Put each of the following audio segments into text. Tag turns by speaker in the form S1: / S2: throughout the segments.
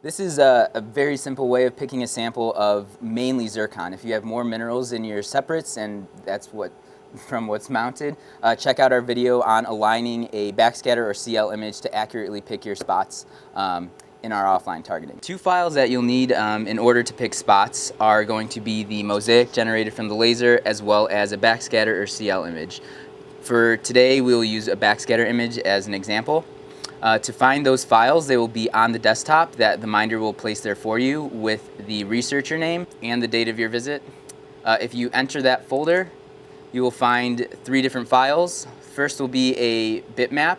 S1: This is a very simple way of picking a sample of mainly zircon. If you have more minerals in your separates, and that's from what's mounted, check out our video on aligning a backscatter or CL image to accurately pick your spots in our offline targeting. Two files that you'll need in order to pick spots are going to be the mosaic generated from the laser as well as a backscatter or CL image. For today, we will use a backscatter image as an example. To find those files, they will be on the desktop that the Minder will place there for you with the researcher name and the date of your visit. If you enter that folder, you will find 3 different files. First will be a bitmap,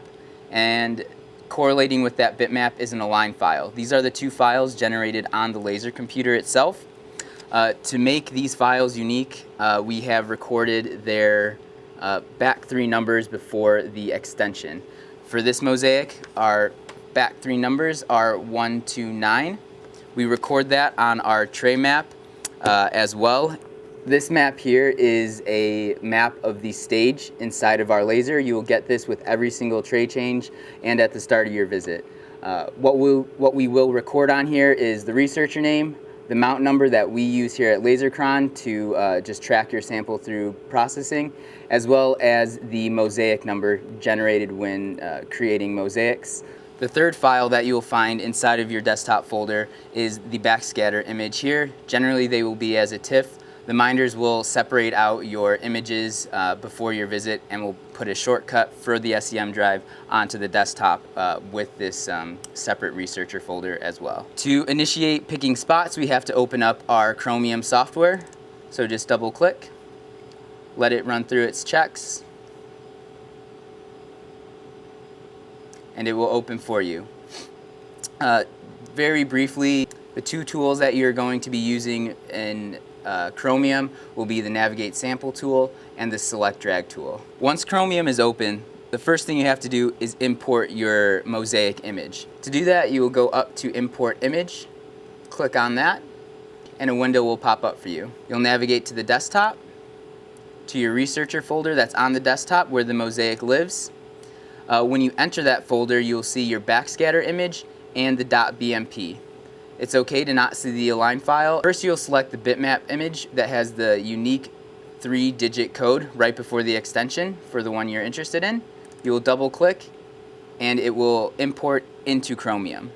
S1: and correlating with that bitmap is an align file. These are the 2 files generated on the laser computer itself. To make these files unique, we have recorded their back 3 numbers before the extension. For this mosaic, our back 3 numbers are 1 to 9. We record that on our tray map as well. This map here is a map of the stage inside of our laser. You will get this with every single tray change and at the start of your visit. What we will record on here is the researcher name, the mount number that we use here at LaserCron to just track your sample through processing, as well as the mosaic number generated when creating mosaics. The third file that you will find inside of your desktop folder is the backscatter image here. Generally, they will be as a TIFF. The Minders will separate out your images before your visit and will put a shortcut for the SEM drive onto the desktop with this separate researcher folder as well. To initiate picking spots, we have to open up our Chromium software. So just double click, let it run through its checks, and it will open for you. Very briefly, the 2 tools that you're going to be using in Chromium will be the Navigate Sample tool and the Select Drag tool. Once Chromium is open, the first thing you have to do is import your mosaic image. To do that, you will go up to Import Image, click on that, and a window will pop up for you. You'll navigate to the desktop, to your researcher folder that's on the desktop where the mosaic lives. When you enter that folder, you'll see your backscatter image and the .bmp. It's okay to not see the align file. First, you'll select the bitmap image that has the unique 3-digit code right before the extension for the one you're interested in. You will double click and it will import into Chromium.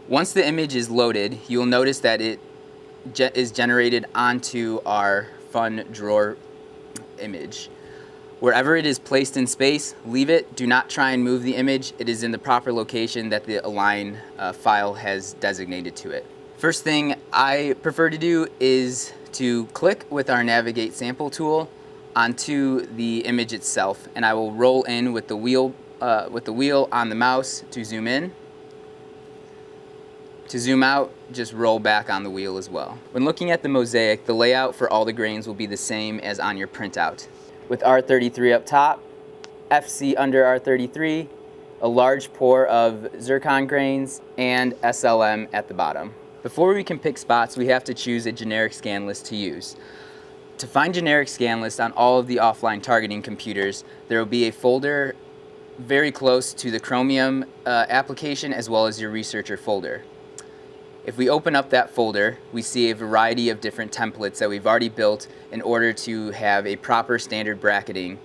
S1: Once the image is loaded, you'll notice that it is generated onto our fun drawer image. Wherever it is placed in space, leave it. Do not try and move the image. It is in the proper location that the align file has designated to it. First thing I prefer to do is to click with our Navigate Sample tool onto the image itself, and I will roll in with the wheel on the mouse to zoom in. To zoom out, just roll back on the wheel as well. When looking at the mosaic, the layout for all the grains will be the same as on your printout, with R33 up top, FC under R33, a large pour of zircon grains, and SLM at the bottom. Before we can pick spots, we have to choose a generic scan list to use. To find generic scan lists on all of the offline targeting computers, there will be a folder very close to the Chromium application as well as your researcher folder. If we open up that folder, we see a variety of different templates that we've already built in order to have a proper standard bracketing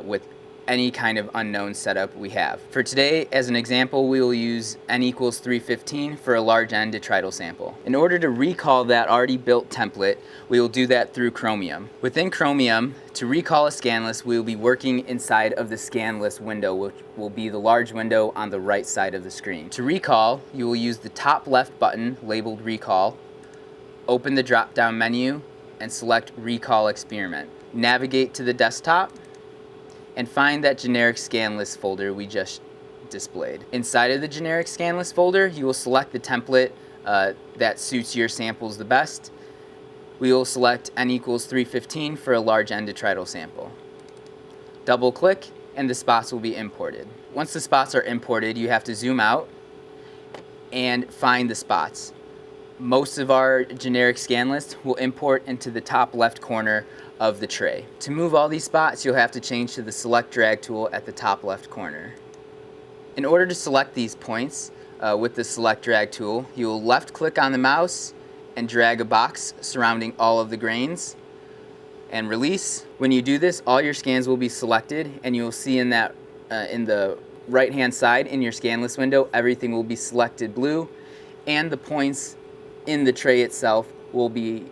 S1: with any kind of unknown setup we have. For today, as an example, we will use n equals 315 for a large N detrital sample. In order to recall that already built template, we will do that through Chromium. Within Chromium, to recall a scan list, we will be working inside of the scan list window, which will be the large window on the right side of the screen. To recall, you will use the top left button labeled Recall, open the drop-down menu, and select Recall Experiment. Navigate to the desktop, and find that generic scan list folder we just displayed. Inside of the generic scan list folder, you will select the template that suits your samples the best. We will select n equals 315 for a large N detrital sample. Double click and the spots will be imported. Once the spots are imported, you have to zoom out and find the spots. Most of our generic scan list will import into the top left corner of the tray. To move all these spots, you'll have to change to the Select Drag tool at the top left corner. In order to select these points, with the select drag tool. You'll left click on the mouse and drag a box surrounding all of the grains and release. When you do this, all your scans will be selected, and you'll see in that in the right hand side in your scan list window, everything will be selected blue, and the points in the tray itself will be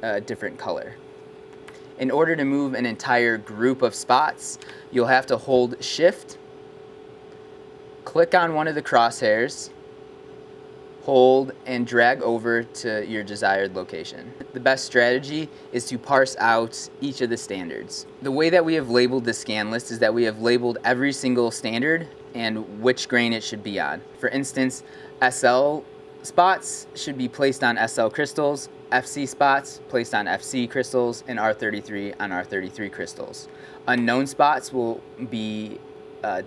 S1: a different color. In order to move an entire group of spots, you'll have to hold shift, click on one of the crosshairs, hold, and drag over to your desired location. The best strategy is to parse out each of the standards. The way that we have labeled the scan list is that we have labeled every single standard and which grain it should be on. For instance, SL spots should be placed on SL crystals, FC spots placed on FC crystals, and R33 on R33 crystals. Unknown spots will be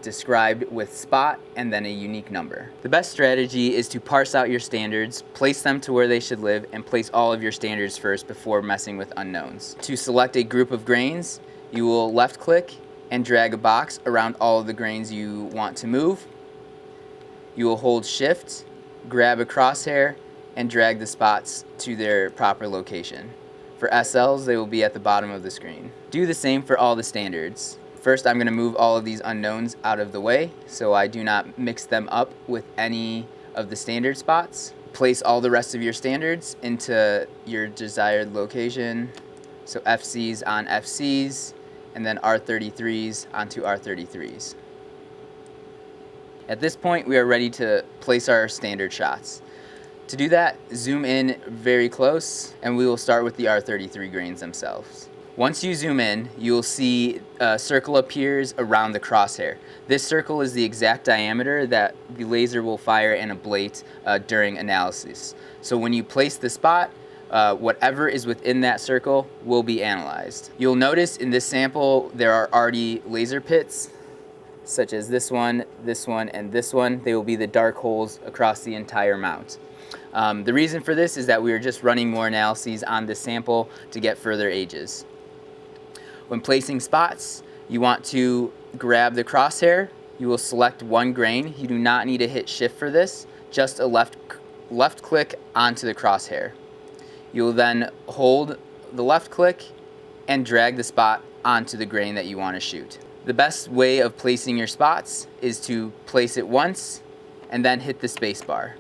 S1: described with spot and then a unique number. The best strategy is to parse out your standards, place them to where they should live, and place all of your standards first before messing with unknowns. To select a group of grains, you will left click and drag a box around all of the grains you want to move. You will hold shift, grab a crosshair, and drag the spots to their proper location. For SLs, they will be at the bottom of the screen. Do the same for all the standards. First, I'm going to move all of these unknowns out of the way so I do not mix them up with any of the standard spots. Place all the rest of your standards into your desired location. So FCs on FCs, and then R33s onto R33s. At this point, we are ready to place our standard shots. To do that, zoom in very close, and we will start with the R33 grains themselves. Once you zoom in, you will see a circle appears around the crosshair. This circle is the exact diameter that the laser will fire and ablate during analysis. So when you place the spot, whatever is within that circle will be analyzed. You'll notice in this sample there are already laser pits, such as this one, and this one. They will be the dark holes across the entire mount. The reason for this is that we are just running more analyses on this sample to get further ages. When placing spots, you want to grab the crosshair. You will select one grain. You do not need to hit shift for this, just a left click onto the crosshair. You will then hold the left click and drag the spot onto the grain that you want to shoot. The best way of placing your spots is to place it once and then hit the space bar.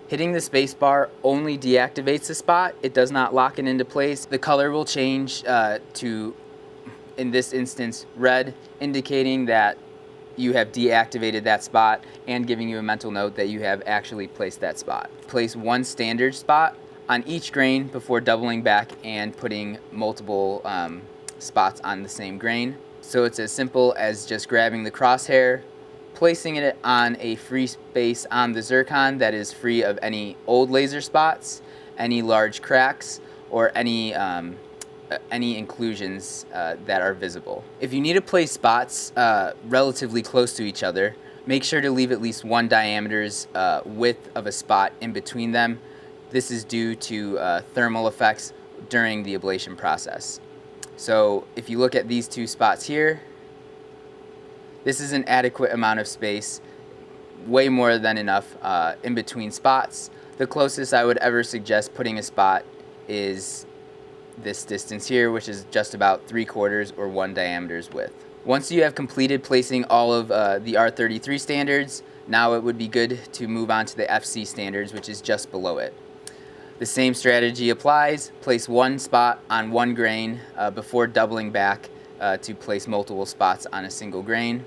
S1: Hitting the space bar only deactivates the spot. It does not lock it into place. The color will change to, in this instance, red, indicating that you have deactivated that spot and giving you a mental note that you have actually placed that spot. Place one standard spot on each grain before doubling back and putting multiple spots on the same grain. So it's as simple as just grabbing the crosshair, placing it on a free space on the Zircon that is free of any old laser spots, any large cracks, or any inclusions that are visible. If you need to place spots relatively close to each other, make sure to leave at least one diameter's width of a spot in between them. This is due to thermal effects during the ablation process. So if you look at these two spots here, this is an adequate amount of space, way more than enough in between spots. The closest I would ever suggest putting a spot is this distance here, which is just about 3/4 or 1 diameter's width. Once you have completed placing all of the R33 standards, now it would be good to move on to the FC standards, which is just below it. The same strategy applies. Place one spot on one grain before doubling back to place multiple spots on a single grain.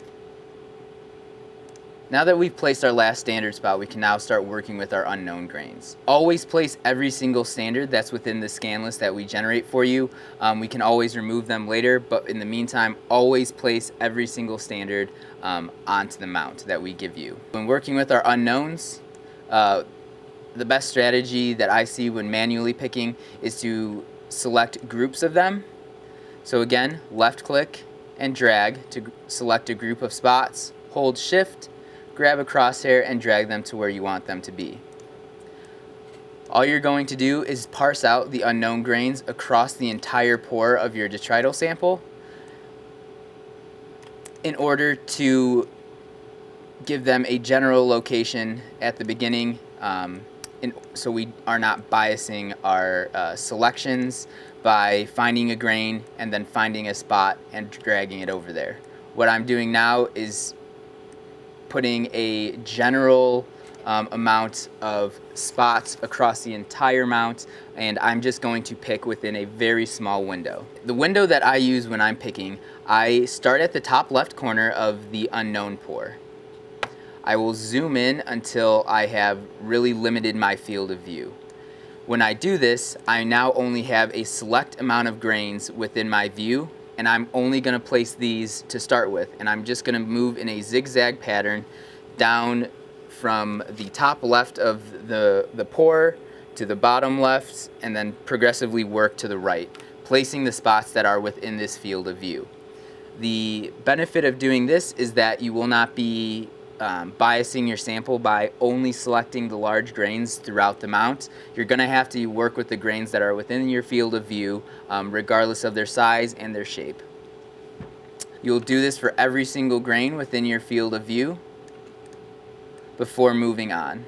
S1: Now that we've placed our last standard spot, we can now start working with our unknown grains. Always place every single standard that's within the scan list that we generate for you. We can always remove them later, but in the meantime, always place every single standard onto the mount that we give you. When working with our unknowns, the best strategy that I see when manually picking is to select groups of them. So again, left click and drag to select a group of spots, hold shift, grab a crosshair, and drag them to where you want them to be. All you're going to do is parse out the unknown grains across the entire pore of your detrital sample in order to give them a general location at the beginning, so we are not biasing our selections by finding a grain and then finding a spot and dragging it over there. What I'm doing now is putting a general amount of spots across the entire mount, and I'm just going to pick within a very small window. The window that I use when I'm picking, I start at the top left corner of the unknown pore. I will zoom in until I have really limited my field of view. When I do this, I now only have a select amount of grains within my view, and I'm only going to place these to start with, and I'm just going to move in a zigzag pattern down from the top left of the pore to the bottom left, and then progressively work to the right, placing the spots that are within this field of view. The benefit of doing this is that you will not be biasing your sample by only selecting the large grains throughout the mount. You're going to have to work with the grains that are within your field of view, regardless of their size and their shape. You'll do this for every single grain within your field of view before moving on.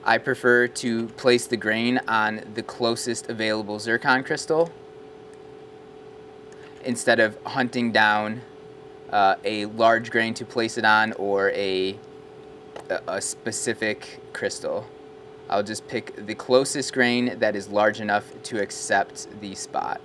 S1: I prefer to place the grain on the closest available zircon crystal instead of hunting down a large grain to place it on, or a specific crystal. I'll just pick the closest grain that is large enough to accept the spot.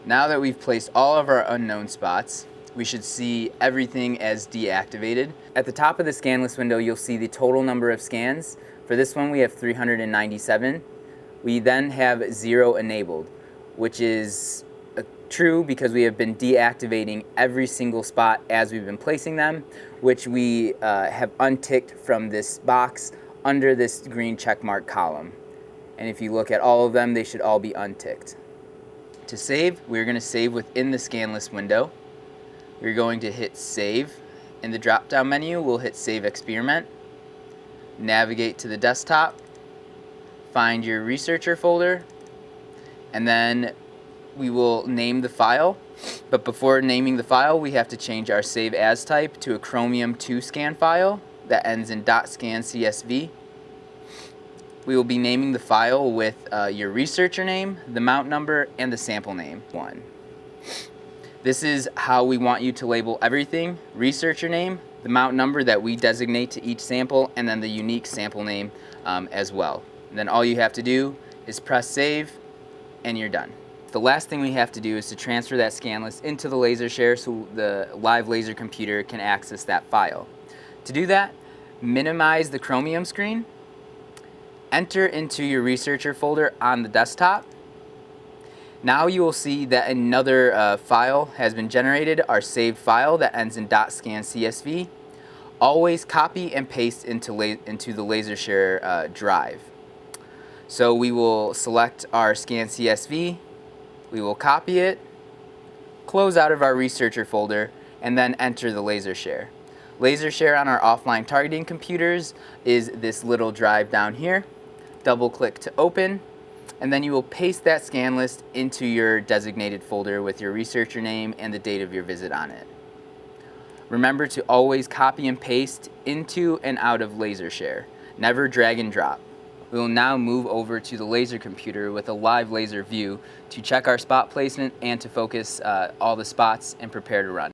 S1: Now that we've placed all of our unknown spots, we should see everything as deactivated. At the top of the scan list window, you'll see the total number of scans. For this one, we have 397. We then have 0 enabled, which is true because we have been deactivating every single spot as we've been placing them, which we have unticked from this box under this green checkmark column. And if you look at all of them, they should all be unticked. To save, we're going to save within the scan list window. We're going to hit Save. In the drop-down menu, we'll hit Save Experiment. Navigate to the desktop, find your researcher folder, and then we will name the file. But before naming the file, we have to change our Save As type to a Chromium 2 scan file that ends in .scan.csv. We will be naming the file with your researcher name, the mount number, and the sample name. This is how we want you to label everything: researcher name, the mount number that we designate to each sample, and then the unique sample name as well. And then all you have to do is press Save, and you're done. The last thing we have to do is to transfer that scan list into the laser share so the live laser computer can access that file. To do that, minimize the Chromium screen, enter into your researcher folder on the desktop. Now you will see that another file has been generated, our saved file that ends in .scan.csv. Always copy and paste into the LaserShare drive. So we will select our scan.csv, we will copy it, close out of our researcher folder, and then enter the LaserShare. LaserShare on our offline targeting computers is this little drive down here. Double click to open, and then you will paste that scan list into your designated folder with your researcher name and the date of your visit on it. Remember to always copy and paste into and out of LaserShare. Never drag and drop. We will now move over to the laser computer with a live laser view to check our spot placement and to focus all the spots and prepare to run.